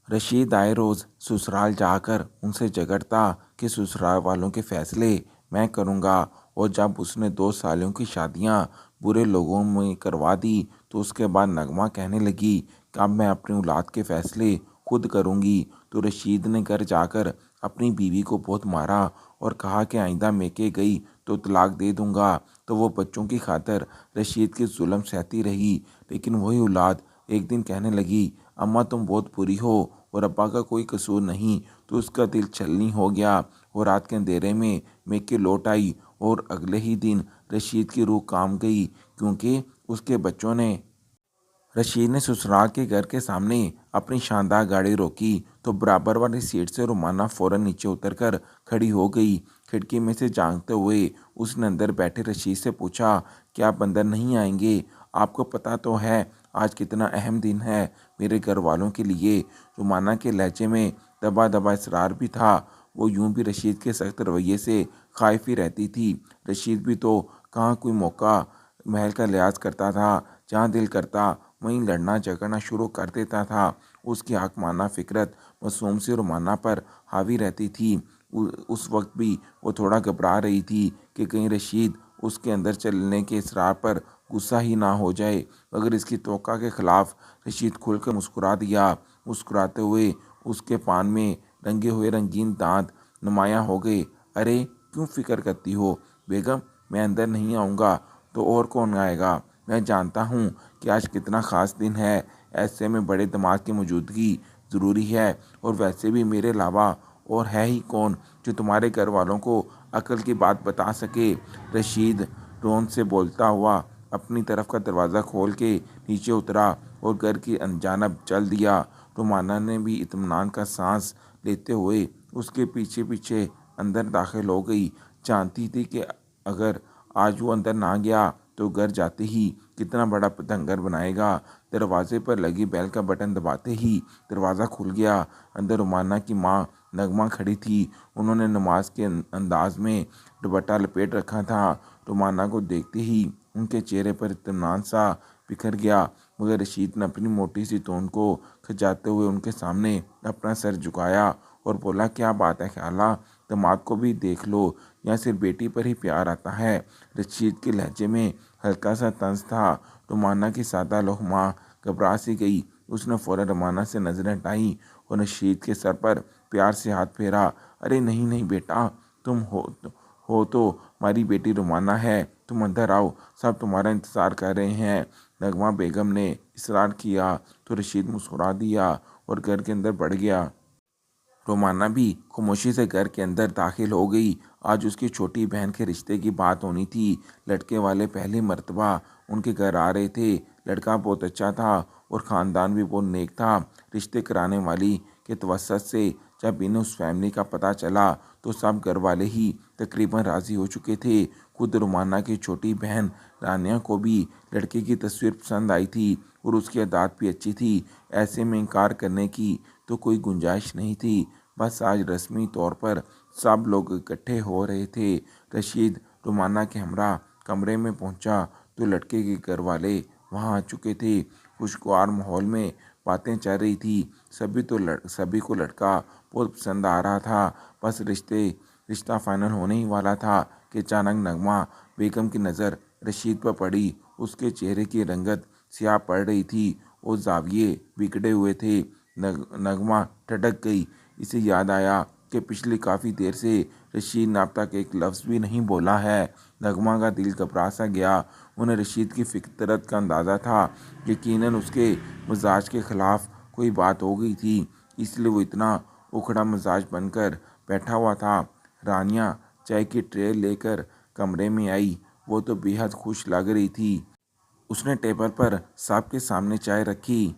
रशीद आए रोज़ ससुराल जाकर उनसे झगड़ता कि ससुराल वालों के फैसले मैं करूँगा। और जब उसने 2 सालों की शादियाँ बुरे लोगों में करवा दी तो उसके बाद नगमा कहने लगी कि अब मैं अपनी औलाद के फैसले खुद करूँगी। तो रशीद ने घर जाकर अपनी बीवी को बहुत मारा और कहा कि आइंदा मेके गई तो तलाक दे दूँगा। तो वो बच्चों की खातिर रशीद के जुल्म सहती रही, लेकिन वही औलाद एक दिन कहने लगी, अम्मा तुम बहुत बुरी हो और अब्बा का कोई कसूर नहीं। तो उसका दिल छलनी हो गया और रात के अंधेरे में मेके लौट आई। और अगले ही दिन रशीद की रूह काम गई, क्योंकि उसके बच्चों ने रशीद ने ससुराल के घर के सामने अपनी शानदार गाड़ी रोकी तो बराबर वाली सीट से रुमाना फौरन नीचे उतरकर खड़ी हो गई। खिड़की में से झांकते हुए उसने अंदर बैठे रशीद से पूछा, क्या आप अंदर नहीं आएंगे? आपको पता तो है आज कितना अहम दिन है मेरे घर वालों के लिए। रुमाना के लहजे में दबा दबा इसरार भी था। वो यूं भी रशीद के सख्त रवैये से खाइफ ही रहती थी। रशीद भी तो कहाँ कोई मौका महल का लिहाज करता था, जहाँ दिल करता वहीं लड़ना झगड़ना शुरू कर देता था। उसकी आंख फिकरत मासूम सी रुमाना पर हावी रहती थी। उस वक्त भी वो थोड़ा घबरा रही थी कि कहीं रशीद उसके अंदर चलने के इसरार पर गुस्सा ही ना हो जाए। मगर इसकी तवक्का के खिलाफ रशीद खुलकर मुस्कुरा दिया। मुस्कुराते हुए उसके पान में रंगे हुए रंगीन दांत नुमायां हो गए। अरे क्यों फिक्र करती हो बेगम, मैं अंदर नहीं आऊँगा तो और कौन आएगा? मैं जानता हूँ कि आज कितना ख़ास दिन है, ऐसे में बड़े दामाद की मौजूदगी ज़रूरी है। और वैसे भी मेरे अलावा और है ही कौन जो तुम्हारे घर वालों को अकल की बात बता सके। रशीद रोन से बोलता हुआ अपनी तरफ का दरवाज़ा खोल के नीचे उतरा और घर की जानब चल दिया। रुमाना ने भी इत्मीनान का सांस लेते हुए उसके पीछे पीछे अंदर दाखिल हो गई। जानती थी कि अगर आज वो अंदर ना गया तो घर जाते ही कितना बड़ा पतंगर बनाएगा। दरवाजे पर लगी बेल का बटन दबाते ही दरवाज़ा खुल गया। अंदर रुमाना की माँ नगमा खड़ी थी। उन्होंने नमाज के अंदाज में दुपट्टा लपेट रखा था। रुमाना को देखते ही उनके चेहरे पर इत्मीनान सा बिखर गया। मगर रशीद ने अपनी मोटी सी तोंद को खिंचाते हुए उनके सामने अपना सर झुकाया और बोला, क्या बात है ख्याला, दामाद को भी देख लो या सिर्फ बेटी पर ही प्यार आता है। रशीद के लहजे में हल्का सा तंज था। रुमाना की सादा लहमा घबरा सी गई। उसने फ़ौरन रुमाना से नज़रें हटाई और रशीद के सर पर प्यार से हाथ फेरा। अरे नहीं नहीं बेटा, तुम हो तो हमारी बेटी रुमाना है, तुम अंदर आओ, सब तुम्हारा इंतज़ार कर रहे हैं। नगमा बेगम ने इसरार किया तो रशीद मुस्कुरा दिया और घर के अंदर बढ़ गया। रोमाना भी खामोशी से घर के अंदर दाखिल हो गई। आज उसकी छोटी बहन के रिश्ते की बात होनी थी। लड़के वाले पहली मर्तबा उनके घर आ रहे थे। लड़का बहुत अच्छा था और ख़ानदान भी बहुत नेक था। रिश्ते कराने वाली के तवसत से जब इन्हें उस फैमिली का पता चला तो सब घर वाले ही तकरीबन राज़ी हो चुके थे। खुद रोमाना की छोटी बहन रानिया को भी लड़के की तस्वीर पसंद आई थी और उसकी अदात भी अच्छी थी। ऐसे में इनकार करने की तो कोई गुंजाइश नहीं थी। बस आज रस्मी तौर पर सब लोग इकट्ठे हो रहे थे। रशीद रुमाना के हमरा कमरे में पहुंचा तो लड़के के घर वाले वहां आ चुके थे। खुशगवार माहौल में बातें चल रही थी। सभी को लड़का बहुत पसंद आ रहा था। बस रिश्ता फाइनल होने ही वाला था कि अचानक नगमा बेगम की नज़र रशीद पर पड़ी। उसके चेहरे की रंगत स्याह पड़ रही थी और जाविये बिगड़े हुए थे। नगमा ठटक गई। इसे याद आया कि पिछली काफ़ी देर से रशीद ने अब तक एक लफ्ज़ भी नहीं बोला है। नगमा का दिल घबरा सा गया। उन्हें रशीद की फितरत का अंदाज़ा था। यकीनन उसके मिजाज के ख़िलाफ़ कोई बात हो गई थी, इसलिए वो इतना उखड़ा मिजाज बनकर बैठा हुआ था। रानिया चाय की ट्रे लेकर कमरे में आई। वो तो बेहद खुश लग रही थी। उसने टेबल पर सबके सामने चाय रखी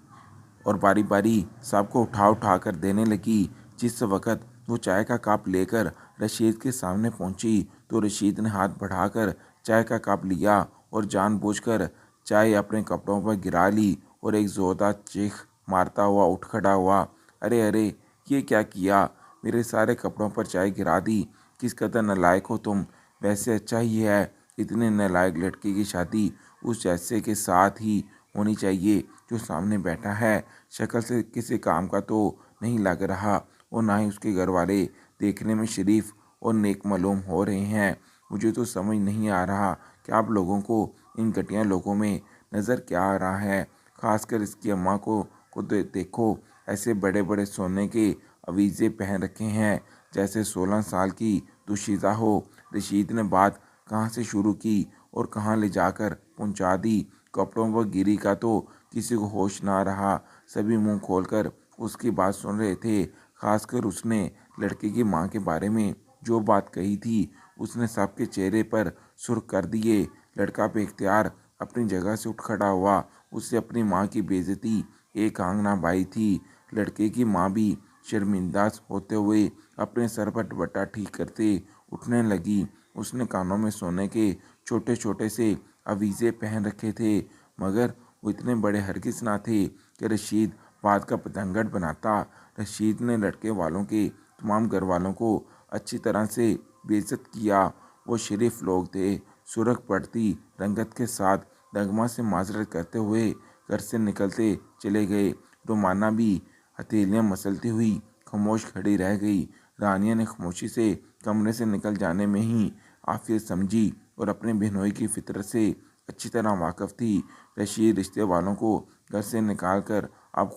और बारी बारी सबको उठा उठा कर देने लगी। जिस वक़्त वो चाय का कप लेकर रशीद के सामने पहुंची तो रशीद ने हाथ बढ़ाकर चाय का कप लिया और जानबूझकर चाय अपने कपड़ों पर गिरा ली और एक ज़ोरदार चीख मारता हुआ उठ खड़ा हुआ। अरे अरे, ये क्या किया? मेरे सारे कपड़ों पर चाय गिरा दी। किस कदर नालायक हो तुम। वैसे अच्छा ही है, इतने नालायक लड़के की शादी उस जैसे के साथ ही होनी चाहिए जो सामने बैठा है। शक्ल से किसी काम का तो नहीं लग रहा और ना ही उसके घर वाले देखने में शरीफ और नेक मालूम हो रहे हैं। मुझे तो समझ नहीं आ रहा कि आप लोगों को इन घटिया लोगों में नज़र क्या आ रहा है। खासकर इसकी अम्मा को देखो, ऐसे बड़े बड़े सोने के अवीज़े पहन रखे हैं जैसे 16 साल की दुशीज़ा हो। रशीद ने बात कहाँ से शुरू की और कहाँ ले जाकर पहुँचा दी। कपड़ों पर गिरी का तो किसी को होश ना रहा। सभी मुंह खोलकर उसकी बात सुन रहे थे। खासकर उसने लड़के की माँ के बारे में जो बात कही थी, उसने सबके चेहरे पर सुर्ख कर दिए। लड़का बेख्तियार अपनी जगह से उठ खड़ा हुआ। उससे अपनी माँ की बेइज्जती एक आंग ना बाई थी। लड़के की माँ भी शर्मिंदा होते हुए अपने सर पर दुपट्टा ठीक करते उठने लगी। उसने कानों में सोने के छोटे छोटे से अवीज़े पहन रखे थे, मगर वो इतने बड़े हरगिज़ ना थे कि रशीद बात का पतंगड़ बनाता। रशीद ने लड़के वालों के तमाम घर वालों को अच्छी तरह से बेइज्जत किया। वो शरीफ लोग थे। सुरख पड़ती रंगत के साथ नगमा से माजरत करते हुए घर से निकलते चले गए। रोमाना भी हथेलियां मसलती हुई खामोश खड़ी रह गई। रानिया ने खामोशी से कमरे से निकल जाने में ही आफियत समझी और अपने बहनोई की फितरत से अच्छी तरह वाकिफ थी। रशीद रिश्ते वालों को घर से निकाल कर अब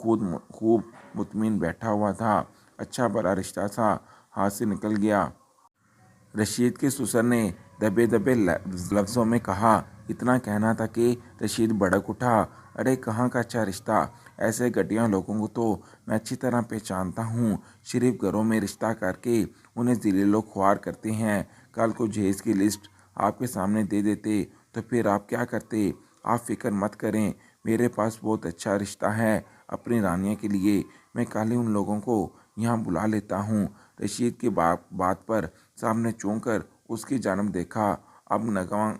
खूब मुतमिन बैठा हुआ था। अच्छा भला रिश्ता सा हाथ से निकल गया। रशीद के ससुर ने दबे दबे लफ्ज़ों में कहा। इतना कहना था कि रशीद भड़क उठा। अरे कहाँ का अच्छा रिश्ता, ऐसे घटिया लोगों को तो मैं अच्छी तरह पहचानता हूँ। शरीफ घरों में रिश्ता करके उन्हें ज़लील ख्वार करते हैं। कल को जहेज़ की लिस्ट आपके सामने दे देते तो फिर आप क्या करते। आप फिक्र मत करें, मेरे पास बहुत अच्छा रिश्ता है अपनी रानिया के लिए। मैं कल ही उन लोगों को यहाँ बुला लेता हूँ। रशीद की बात पर सामने चौंक कर उसकी जानब देखा। अब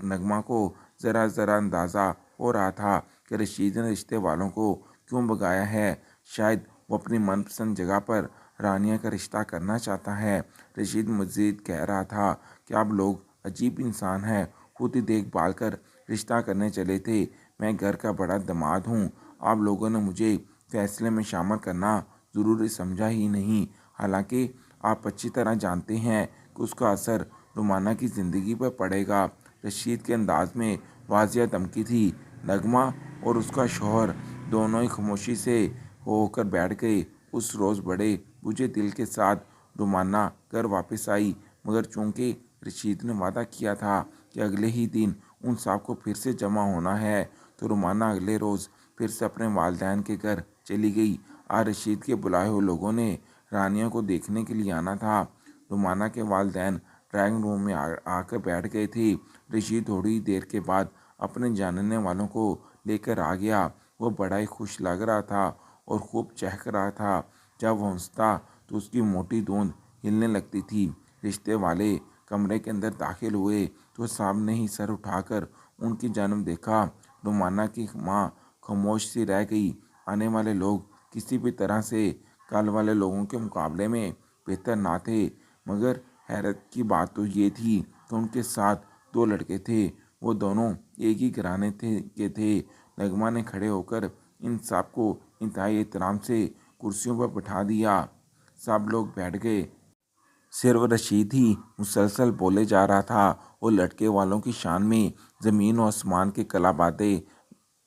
नगमा को ज़रा ज़रा अंदाज़ा हो रहा था कि रशीद ने रिश्ते वालों को क्यों भगाया है। शायद वो अपनी मनपसंद जगह पर रानिया का रिश्ता करना चाहता है। रशीद मज़ीद कह रहा था कि आप लोग अजीब इंसान हैं, खुद ही देखभाल कर रिश्ता करने चले थे। मैं घर का बड़ा दामाद हूँ। आप लोगों ने मुझे फैसले में शामिल करना ज़रूरी समझा ही नहीं। हालांकि आप अच्छी तरह जानते हैं कि उसका असर रुमाना की ज़िंदगी पर पड़ेगा। रशीद के अंदाज में वाजिया धमकी थी। नगमा और उसका शौहर दोनों ही खामोशी से होकर बैठ गए। उस रोज़ बड़े बुझे दिल के साथ रुमाना घर वापस आई, मगर चूंकि रशीद ने वादा किया था कि अगले ही दिन उन सबको फिर से जमा होना है, तो रुमाना अगले रोज़ फिर से अपने वालिदैन के घर चली गई। आज रशीद के बुलाए हुए लोगों ने रानिया को देखने के लिए आना था। रुमाना के वालिदैन ड्राइंग रूम में आकर बैठ गए थे। रशीद थोड़ी देर के बाद अपने जानने वालों को लेकर आ गया। वो बड़ा ही खुश लग रहा था और खूब चहक रहा था। जब वह हंसता तो उसकी मोटी दूंद हिलने लगती थी। रिश्ते वाले कमरे के अंदर दाखिल हुए तो सामने ही सर उठाकर उनकी जानब देखा। रुमाना की माँ खामोश सी रह गई। आने वाले लोग किसी भी तरह से कल वाले लोगों के मुकाबले में बेहतर ना थे, मगर हैरत की बात तो ये थी कि उनके साथ दो लड़के थे। वो दोनों एक ही घराने के थे। नगमा ने खड़े होकर इन सब को इंतहाई एहतराम से कुर्सियों पर बिठा दिया। सब लोग बैठ गए। सिर्फ रशीद ही मुसलसल बोले जा रहा था और लड़के वालों की शान में ज़मीन और आसमान के कला बातें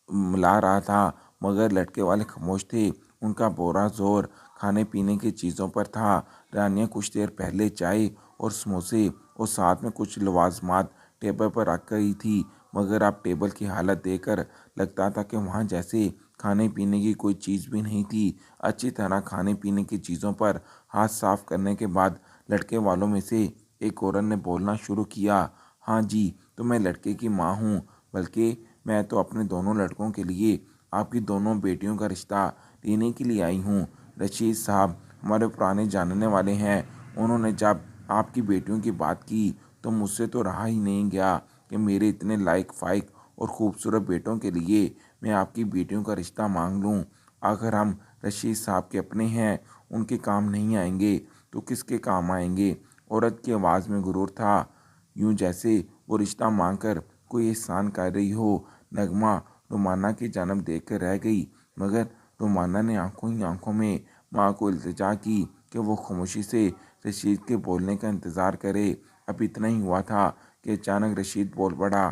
मिला रहा था, मगर लड़के वाले खामोश थे। उनका पूरा जोर खाने पीने की चीज़ों पर था। रानियाँ कुछ देर पहले चाय और समोसे और साथ में कुछ लवाजमात टेबल पर रख गई थी, मगर अब टेबल की हालत देखकर लगता था कि वहाँ जैसे खाने पीने की कोई चीज़ भी नहीं थी। अच्छी तरह खाने पीने की चीज़ों पर हाथ साफ करने के बाद लड़के वालों में से एक औरत ने बोलना शुरू किया। हाँ जी, तो मैं लड़के की माँ हूँ, बल्कि मैं तो अपने दोनों लड़कों के लिए आपकी दोनों बेटियों का रिश्ता लेने के लिए आई हूँ। रशीद साहब हमारे पुराने जानने वाले हैं। उन्होंने जब आपकी बेटियों की बात की तो मुझसे तो रहा ही नहीं गया कि मेरे इतने लायक फाइक और ख़ूबसूरत बेटों के लिए मैं आपकी बेटियों का रिश्ता मांग लूँ। अगर हम रशीद साहब के अपने हैं, उनके काम नहीं आएंगे तो किसके काम आएंगे। औरत की आवाज़ में गुरूर था, यूं जैसे वो रिश्ता मांगकर कोई एहसान कर रही हो। नगमा रुमाना की जानब देख कर रह गई, मगर रुमाना ने आंखों ही आंखों में माँ को इल्तिजा की कि वो खामोशी से रशीद के बोलने का इंतज़ार करे। अब इतना ही हुआ था कि अचानक रशीद बोल पड़ा,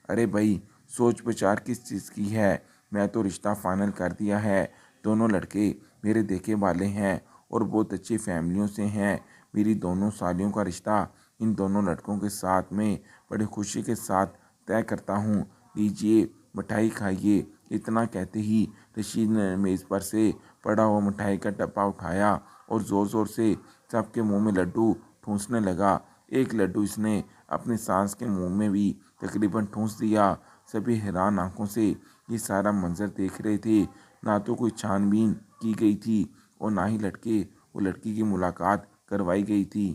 अरे भाई, सोच विचार किस चीज़ की है? मैं तो रिश्ता फाइनल कर दिया है। दोनों लड़के मेरे देखे वाले हैं और बहुत अच्छी फैमिलियों से हैं। मेरी दोनों सालियों का रिश्ता इन दोनों लड़कों के साथ में बड़ी खुशी के साथ तय करता हूँ। लीजिए, मिठाई खाइए। इतना कहते ही रशीद ने मेज़ पर से पड़ा हुआ मिठाई का डब्बा उठाया और ज़ोर ज़ोर से सबके मुंह में लड्डू ठूंसने लगा। एक लड्डू इसने अपने सास के मुंह में भी तकरीबन ठूंस दिया। सभी हैरान आंखों से ये सारा मंजर देख रहे थे। ना तो कोई छानबीन की गई थी और ना ही लड़के वो लड़की की मुलाकात करवाई गई थी।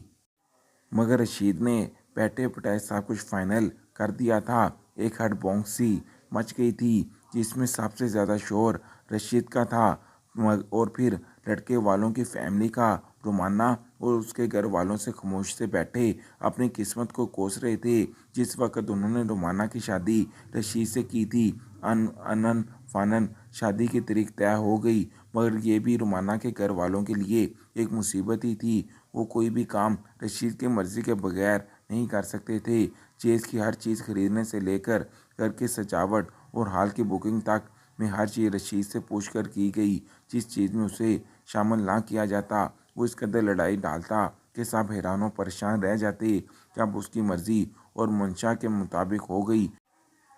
मगर रशीद ने बैठे बिठाए सब कुछ फाइनल कर दिया था। एक हड़बोंग सी मच गई थी जिसमें सबसे ज़्यादा शोर रशीद का था। और फिर लड़के वालों की फैमिली का। रोमाना और उसके घर वालों से खामोश से बैठे अपनी किस्मत को कोस रहे थे। जिस वक्त उन्होंने रोमाना की शादी रशीद से की थी, अनन फानन शादी की तारीख तय हो गई। मगर ये भी रोमाना के घर वालों के लिए एक मुसीबत ही थी। वो कोई भी काम रशीद की मर्ज़ी के बगैर नहीं कर सकते थे। चीज़ की हर चीज़ खरीदने से लेकर घर की सजावट और हाल की बुकिंग तक में हर चीज़ रशीद से पूछ कर की गई। जिस चीज़ में उसे शामिल ना किया जाता वो इस कदर लड़ाई डालता कि सब हैरान और परेशान रह जाते। जब उसकी मर्ज़ी और मंशा के मुताबिक हो गई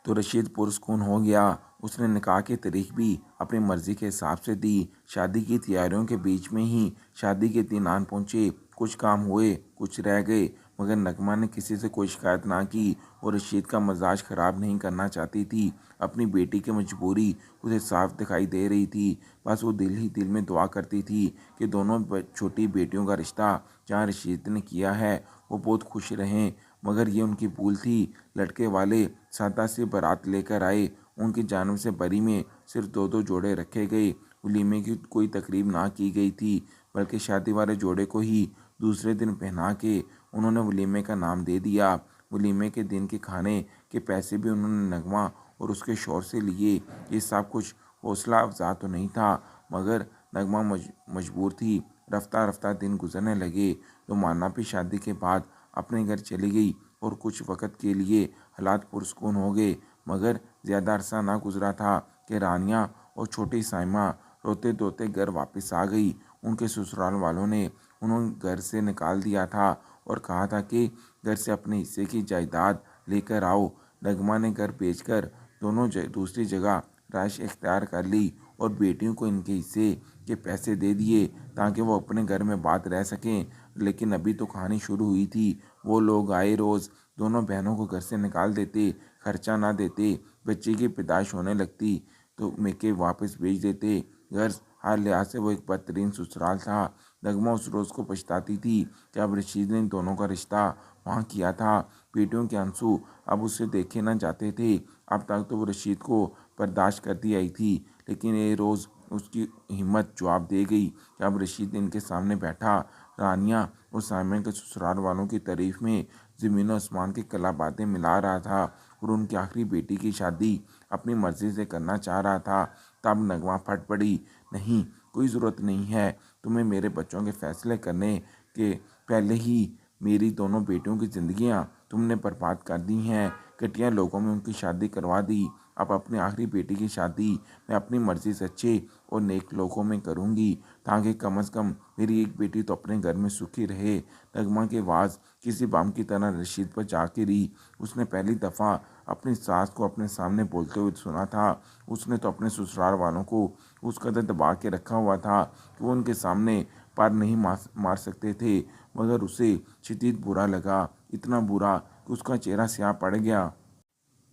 तो रशीद पुरस्कून हो गया। उसने निकाह की तारीख भी अपनी मर्जी के हिसाब से दी। शादी की तैयारियों के बीच में ही शादी के दिन आन पहुंचे। कुछ काम हुए, कुछ रह गए, मगर नगमा ने किसी से कोई शिकायत ना की और रशीद का मजाज ख़राब नहीं करना चाहती थी। अपनी बेटी की मजबूरी उसे साफ दिखाई दे रही थी। बस वो दिल ही दिल में दुआ करती थी कि दोनों छोटी बेटियों का रिश्ता जहाँ रशीद ने किया है वो बहुत खुश रहें। मगर ये उनकी भूल थी। लड़के वाले सादा सी बारात लेकर आए। उनकी जानिब से बरी में सिर्फ दो दो जोड़े रखे गए। वलीमे की कोई तकरीब ना की गई थी, बल्कि शादी वाले जोड़े को ही दूसरे दिन पहना के उन्होंने वलीमे का नाम दे दिया। वलीमे के दिन के खाने के पैसे भी उन्होंने नगमा और उसके शौहर से लिए। ये सब कुछ हौसला अफजा तो नहीं था, मगर नगमा मजबूर थी। रफ्ता रफ्ता दिन गुजरने लगे। रुमाना भी शादी के बाद अपने घर चली गई और कुछ वक़्त के लिए हालात पुरस्कून हो गए। मगर ज़्यादा अरसा ना गुजरा था कि रानिया और छोटी साइमा रोते धोते घर वापस आ गई। उनके ससुराल वालों ने उन्हें घर से निकाल दिया था और कहा था कि घर से अपने हिस्से की जायदाद लेकर आओ। नगमा ने घर बेचकर दोनों दूसरी जगह राइश इख्तियार कर ली और बेटियों को इनके हिस्से के पैसे दे दिए ताकि वो अपने घर में बात रह सकें। लेकिन अभी तो कहानी शुरू हुई थी। वो लोग आए रोज़ दोनों बहनों को घर से निकाल देते, खर्चा ना देते। बच्चे की पैदाइश होने लगती तो मेके वापस भेज देते। घर हर लिहाज से वो एक बेहतरीन ससुराल था। नगमा उस रोज़ को पछताती थी जब रशीद ने इन दोनों का रिश्ता वहाँ किया था। बेटियों के आंसू अब उससे देखे ना जाते थे। अब तक तो वो रशीद को बर्दाश्त करती आई थी, लेकिन ये रोज़ उसकी हिम्मत जवाब दे गई जब रशीद इनके सामने बैठा। रानिया और साइमन के ससुराल वालों की तारीफ में ज़मीन और आसमान की कला बातें मिला रहा था और उनकी आखिरी बेटी की शादी अपनी मर्ज़ी से करना चाह रहा था। तब नगमा फट पड़ी, नहीं, कोई ज़रूरत नहीं है तुम्हें मेरे बच्चों के फ़ैसले करने के। पहले ही मेरी दोनों बेटियों की ज़िंदगियाँ तुमने बर्बाद कर दी हैं। घटिया लोगों में उनकी शादी करवा दी। अब अपनी आखिरी बेटी की शादी मैं अपनी मर्ज़ी से अच्छे और नेक लोगों में करूँगी ताकि कम अज़ कम मेरी एक बेटी तो अपने घर में सुखी रहे। नगमा की आवाज़ किसी बम की तरह रशीद पर जा गिरी। उसने पहली दफ़ा अपनी सास को अपने सामने बोलते हुए सुना था। उसने तो अपने ससुराल वालों को उस कदर दबा के रखा हुआ था कि वो उनके सामने पार नहीं मार सकते थे। मगर उसे शदीद बुरा लगा, इतना बुरा कि उसका चेहरा स्याह पड़ गया।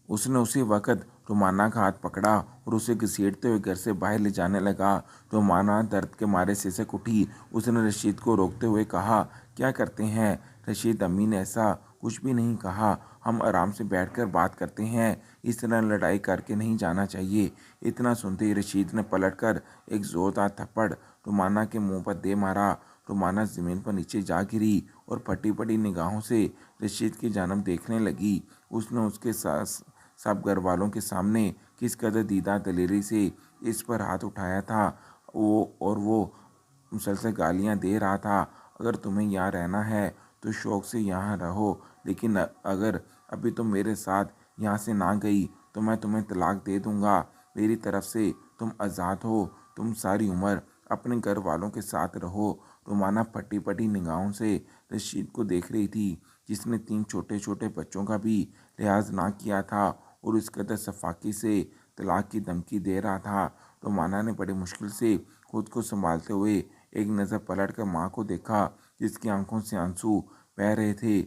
उसने उसी वक़्त रोमाना का हाथ पकड़ा और उसे घसीटते हुए घर से बाहर ले जाने लगा। रोमाना दर्द के मारे सिसक उठी। उसने रशीद को रोकते हुए कहा, क्या करते हैं? रशीद, अम्मी ने ऐसा कुछ भी नहीं कहा। हम आराम से बैठकर बात करते हैं। इस तरह लड़ाई करके नहीं जाना चाहिए। इतना सुनते ही रशीद ने पलटकर एक ज़ोरदार थप्पड़ रोमाना के मुंह पर दे मारा। रोमाना ज़मीन पर नीचे जा गिरी और फटी पड़ी निगाहों से रशीद की जानब देखने लगी। उसने उसके साथ सब घर वालों के सामने किस कदर दीदा दलेरी से इस पर हाथ उठाया था। वो मुसलसल गालियाँ दे रहा था। अगर तुम्हें यहाँ रहना है तो शौक से यहाँ रहो, लेकिन अगर अभी तुम मेरे साथ यहाँ से ना गई तो मैं तुम्हें तलाक दे दूँगा। मेरी तरफ से तुम आज़ाद हो, तुम सारी उम्र अपने घर वालों के साथ रहो। रुमाना फटी फटी निगाहों से रशीद को देख रही थी, जिसने 3 छोटे छोटे बच्चों का भी लिहाज ना किया था और इस कदर सफाकी से तलाक की धमकी दे रहा था। रुमाना ने बड़ी मुश्किल से खुद को संभालते हुए एक नज़र पलट कर माँ को देखा, जिसकी आंखों से आंसू बह रहे थे।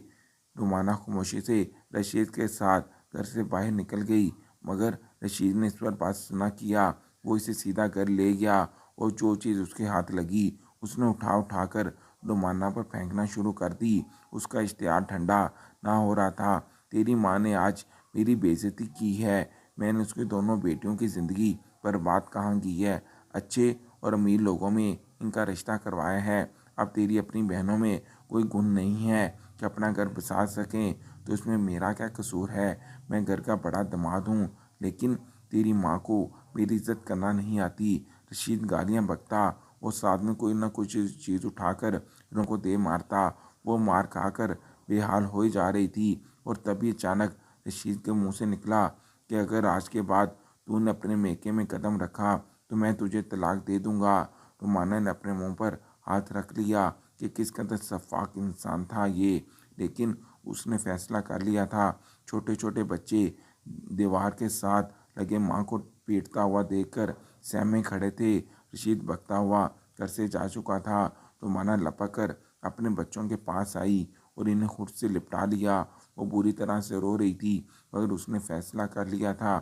रुमाना खामोशी से रशीद के साथ घर से बाहर निकल गई, मगर रशीद ने इस पर बात ना किया। वो इसे सीधा घर ले गया और जो चीज़ उसके हाथ लगी उसने उठा उठा कर रुमाना पर फेंकना शुरू कर दी। उसका इश्तिहार ठंडा ना हो रहा था। तेरी माँ ने आज मेरी बेइज्जती की है। मैंने उसकी दोनों बेटियों की ज़िंदगी बर्बाद कहाँ की है। अच्छे और अमीर लोगों में इनका रिश्ता करवाया है। अब तेरी अपनी बहनों में कोई गुण नहीं है कि अपना घर बसा सकें, तो इसमें मेरा क्या कसूर है। मैं घर का बड़ा दामाद हूँ, लेकिन तेरी माँ को मेरी इज्जत करना नहीं आती। रशीद गालियाँ बकता और साथ में कोई ना कुछ चीज़ उठाकर उनको दे मारता। वो मार खाकर बेहाल हो ही जा रही थी और तभी अचानक रशीद के मुंह से निकला कि अगर आज के बाद तूने अपने मेके में कदम रखा तो मैं तुझे तलाक दे दूंगा। रुमाना ने अपने मुंह पर हाथ रख लिया कि किस कदर शफ़ाक इंसान था ये, लेकिन उसने फैसला कर लिया था। छोटे छोटे बच्चे दीवार के साथ लगे माँ को पीटता हुआ देखकर सहमे खड़े थे। रशीद बकता हुआ घर से जा चुका था। रुमाना लपक कर अपने बच्चों के पास आई और इन्हें खुद से लिपटा लिया। वो बुरी तरह से रो रही थी, मगर उसने फैसला कर लिया था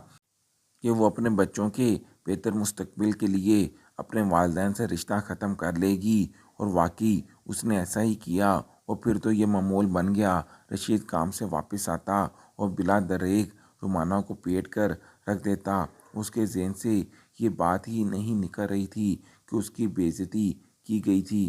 कि वो अपने बच्चों के बेहतर मुस्तकबिल के लिए अपने वालिदैन से रिश्ता ख़त्म कर लेगी। और वाकई उसने ऐसा ही किया। और फिर तो ये मामूल बन गया। रशीद काम से वापस आता और बिला दरेक रुमाना को पीट कर रख देता। उसके जहन से ये बात ही नहीं निकल रही थी कि उसकी बेइज्जती की गई थी।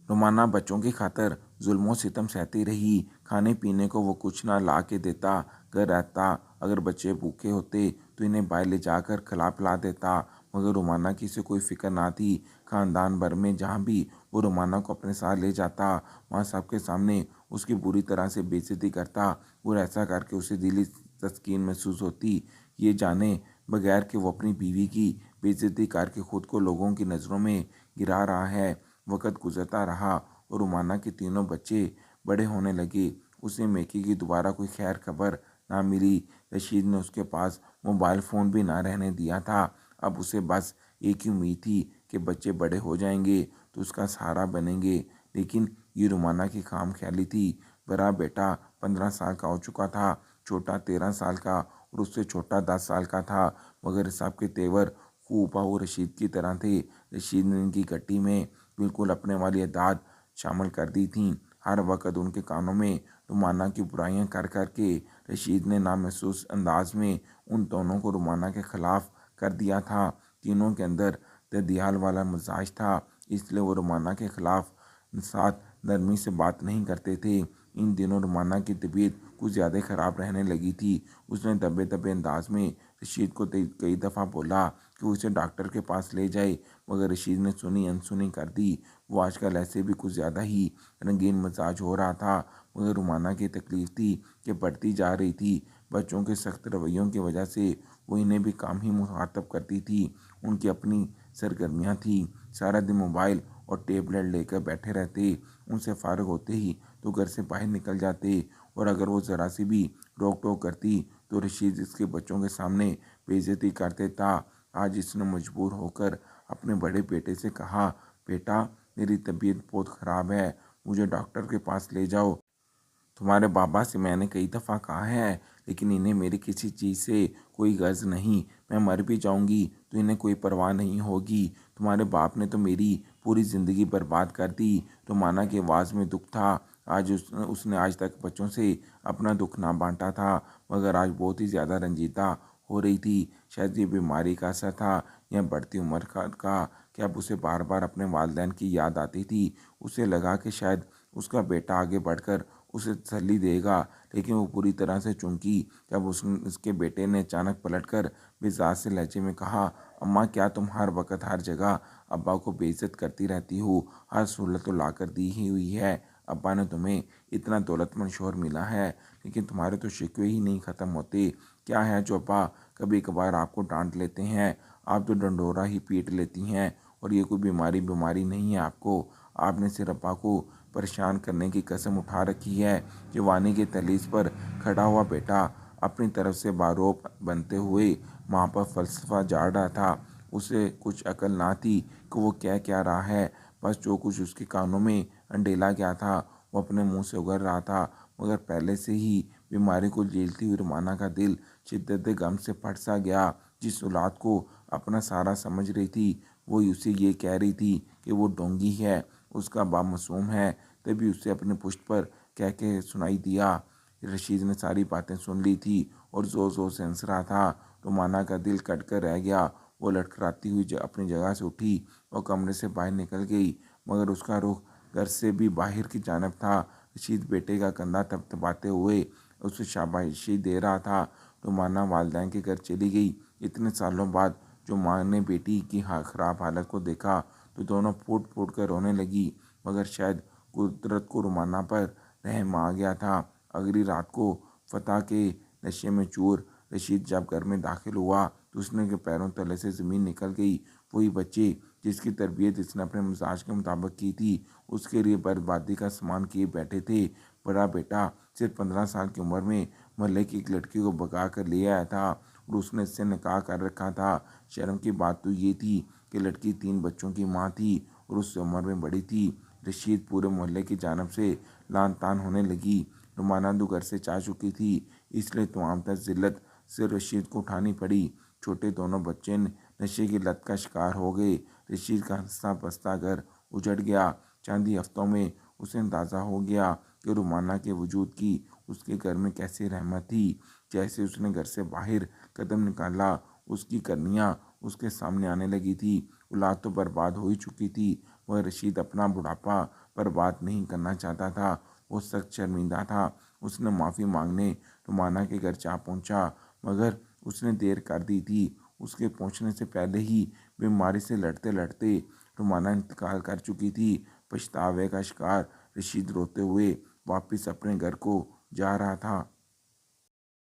रोमाना बच्चों की खातिर जुल्मों सितम सहती रही। खाने पीने को वो कुछ ना ला के देता। घर रहता, अगर बच्चे भूखे होते तो इन्हें बाहर ले जाकर खिला पिला देता, मगर रोमाना की से कोई फिक्र ना थी। खानदान भर में जहाँ भी वो रोमाना को अपने साथ ले जाता, वहाँ सबके सामने उसकी बुरी तरह से बेइज्जती करता। और ऐसा करके उसे दिली तस्कीन महसूस होती, ये जाने बगैर कि वो अपनी बीवी की बेइज्जती करके खुद को लोगों की नज़रों में गिरा रहा है। वक़्त गुज़रता रहा और रुमाना के तीनों बच्चे बड़े होने लगे। उसे मेकी की दोबारा कोई खैर खबर ना मिली। रशीद ने उसके पास मोबाइल फ़ोन भी ना रहने दिया था। अब उसे बस एक ही उम्मीद थी कि बच्चे बड़े हो जाएंगे तो उसका सहारा बनेंगे। लेकिन ये रुमाना की खामख्याली थी। बड़ा बेटा 15 साल का हो चुका था, छोटा 13 साल का और उससे छोटा 10 साल का था, मगर सबके तेवर हूबहू रशीद की तरह थे। रशीद ने इनकी गट्टी में बिल्कुल अपने वाली अदात शामिल कर दी थीं। हर वक्त उनके कानों में रुमाना की बुराइयां कर कर के रशीद ने नामहसूस अंदाज में उन दोनों को रुमाना के ख़िलाफ़ कर दिया था। तीनों के अंदर ददियाल वाला मिजाज था, इसलिए वो रुमाना के ख़िलाफ़ साथ नरमी से बात नहीं करते थे। इन दिनों रुमाना की तबीयत कुछ ज़्यादा ख़राब रहने लगी थी। उसने दबे दबे अंदाज में रशीद को कई दफ़ा बोला कि उसे डॉक्टर के पास ले जाए, मगर रशीद ने सुनी अनसुनी कर दी। वो आजकल ऐसे भी कुछ ज़्यादा ही रंगीन मिजाज हो रहा था, मगर रुमाना की तकलीफ़ थी कि बढ़ती जा रही थी। बच्चों के सख्त रवैयों की वजह से वो इन्हें भी काम ही मुखातब करती थी। उनकी अपनी सरगर्मियाँ थीं। सारा दिन मोबाइल और टेबलेट लेकर बैठे रहते। उनसे फ़ारिग होते ही तो घर से बाहर निकल जाते, और अगर वो ज़रा सी भी रोक टोक करती तो रशीद इसके बच्चों के सामने बेइज्जती कर देता। आज इसने मजबूर होकर अपने बड़े बेटे से कहा, बेटा मेरी तबीयत बहुत ख़राब है, मुझे डॉक्टर के पास ले जाओ। तुम्हारे बाबा से मैंने कई दफ़ा कहा है, लेकिन इन्हें मेरी किसी चीज़ से कोई गर्ज नहीं। मैं मर भी जाऊंगी तो इन्हें कोई परवाह नहीं होगी। तुम्हारे बाप ने तो मेरी पूरी ज़िंदगी बर्बाद कर दी। रुमाना की आवाज़ में दुख था। आज उसने आज तक बच्चों से अपना दुख ना बांटा था, मगर आज बहुत ही ज़्यादा रंजीदा हो रही थी। शायद ये बीमारी का असर था या बढ़ती उम्र का कि अब उसे बार बार अपने वालिदैन की याद आती थी। उसे लगा कि शायद उसका बेटा आगे बढ़कर उसे तसल्ली देगा, लेकिन वो पूरी तरह से चौंकी जब उसके बेटे ने अचानक पलटकर मिजाज से लहजे में कहा, अम्मा क्या तुम हर वक्त हर जगह अब्बा को बेइज्जत करती रहती हो, हर सहूलत तो ला कर दी ही हुई है। अब्बा ने तुम्हें इतना दौलतमंद शौहर मिला है, लेकिन तुम्हारे तो शिकवे ही नहीं ख़त्म होते। क्या है जो अब्बा कभी कभार आपको डांट लेते हैं, आप तो डंडोरा ही पीट लेती हैं। और ये कोई बीमारी बीमारी नहीं है आपको, आपने सिर्फ अब्बा को परेशान करने की कसम उठा रखी है। जवानी के तलीस पर खड़ा हुआ बेटा अपनी तरफ से बारोब बनते हुए माँ पर फ़लसफ़ा झाड़ रहा था। उसे कुछ अकल ना थी कि वो कह क्या रहा है, बस जो कुछ उसके कानों में अंडेला गया था वो अपने मुंह से उगल रहा था। मगर पहले से ही बीमारी को झेलती हुई रुमाना का दिल शिद्दत गम से फट सा गया। जिस औलाद को अपना सारा समझ रही थी, वो उसे ये कह रही थी कि वो डोंगी है, उसका बाप मासूम है। तभी उसे अपने पुश्त पर कह के सुनाई दिया। रशीद ने सारी बातें सुन ली थी और ज़ोर ज़ोर से हंस रहा था। रुमाना का दिल कट कर रह गया। वो लड़खड़ाती हुई अपनी जगह से उठी और कमरे से बाहर निकल गई, मगर उसका रुख घर से भी बाहर की जानब था। रशीद बेटे का कंधा थपथपाते हुए उसे शाबाशी दे रहा था। रुमाना वालदैन के घर चली गई। इतने सालों बाद जो माँ ने बेटी की ख़राब हालत को देखा तो दोनों फूट फूट कर रोने लगी। मगर शायद कुदरत को रुमाना पर रहम आ गया था। अगली रात को फतह के नशे में चूर रशीद जब घर में दाखिल हुआ तो उसने के पैरों तले से ज़मीन निकल गई। वही बच्चे जिसकी तरबियत इसने अपने मिजाज के मुताबिक की थी, उसके लिए बर्बादी का सामान किए बैठे थे। बड़ा बेटा सिर्फ 15 साल की उम्र में मोहल्ले की एक लड़की को भगा कर ले आया था और उसने इससे निकाह कर रखा था। शर्म की बात तो ये थी कि लड़की 3 बच्चों की माँ थी और उससे उम्र में बड़ी थी। रशीद पूरे मोहल्ले की जानब से लान तान होने लगी। रुमाना तो घर से जा चुकी थी, इसलिए तमाम तर जिल्लत से रशीद को उठानी पड़ी। छोटे दोनों बच्चे नशे की लत का शिकार हो गए। रशीद का हंसता बसता घर उजड़ गया। चंद ही हफ्तों में उसे अंदाज़ा हो गया कि रुमाना के वजूद की उसके घर में कैसी रहमत थी। जैसे उसने घर से बाहर कदम निकाला, उसकी करनियाँ उसके सामने आने लगी थी। औलाद तो बर्बाद हो ही चुकी थी, वह रशीद अपना बुढ़ापा बर्बाद नहीं करना चाहता था। वो सख्त शर्मिंदा था। उसने माफ़ी मांगने रुमाना के घर जा पहुंचा, मगर उसने देर कर दी थी। उसके पहुंचने से पहले ही बीमारी से लड़ते लड़ते रुमाना इंतकाल कर चुकी थी। पछतावे का शिकार रशीद रोते हुए वापस अपने घर को जा रहा था।